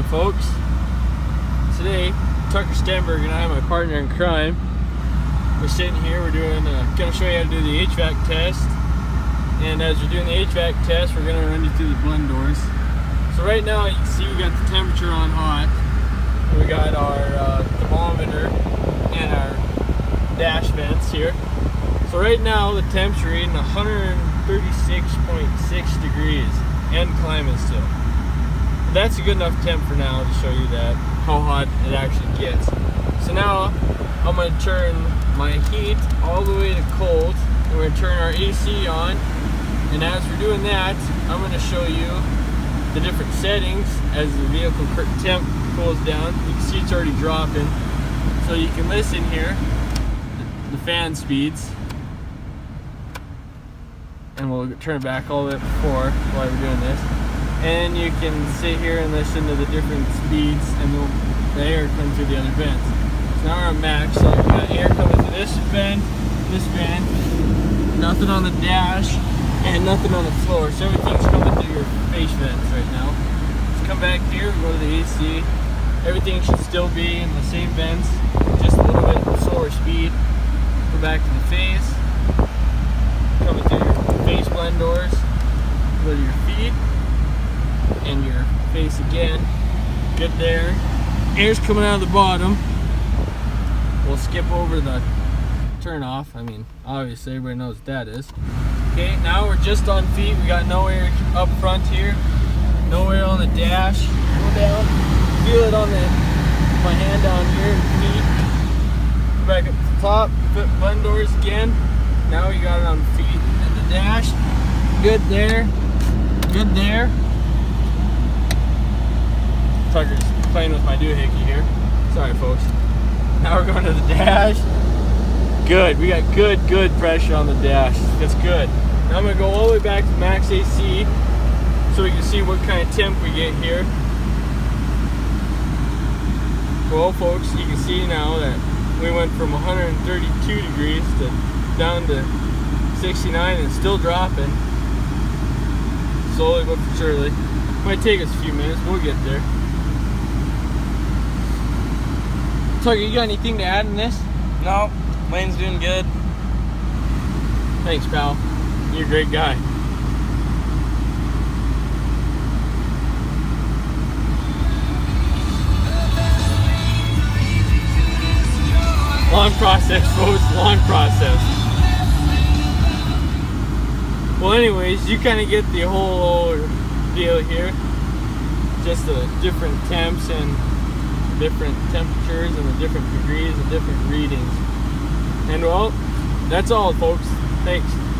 folks? Today, Tucker Stenberg and I, my partner in crime, we're sitting here, we're gonna show you how to do the HVAC test. And as we're doing the HVAC test, we're gonna run you through the blend doors. So right now, you can see we got the temperature on hot. We got our thermometer and our dash vents here. So right now, the temps are reading 136.6 degrees and climbing still. That's a good enough temp for now to show you that how hot it actually gets. So now I'm going to turn my heat all the way to cold, and we're going to turn our AC on. And as we're doing that, I'm going to show you the different settings as the vehicle temp cools down. You can see it's already dropping, so you can listen here, the fan speeds, and we'll turn it back all the way up to 4 while we're doing this. And you can sit here and listen to the different speeds, and the air comes through the other vents. So now we're on max, so we've got air coming through this vent, nothing on the dash, and nothing on the floor. So everything's coming through your face vents right now. Let's come back here, go to the AC. Everything should still be in the same vents, just a little bit slower speed. Go back to the face, coming through your face blend doors, go to your feet, and your face again. Good there. Air's coming out of the bottom. We'll skip over the turn off. I mean, obviously everybody knows what that is. Okay, now we're just on feet. We got no air up front here, no air on the dash. Go down, feel it on my hand down here, feet. Go back up to the top, foot blend doors again. Now we got it on feet and the dash. Good there, good there. Tucker's playing with my doohickey here. Sorry, folks. Now we're going to the dash. Good. We got good pressure on the dash. That's good. Now I'm going to go all the way back to max AC so we can see what kind of temp we get here. Well, folks, you can see now that we went from 132 degrees to down to 69 and still dropping. Slowly but surely. Might take us a few minutes. We'll get there. Tucker, you got anything to add in this? No, Lane's doing good. Thanks, pal. You're a great guy. Long process, folks. Long process. Well, anyways, you kind of get the whole deal here. Just the different temps and different temperatures and the different degrees and different readings. And well, that's all, folks. Thanks.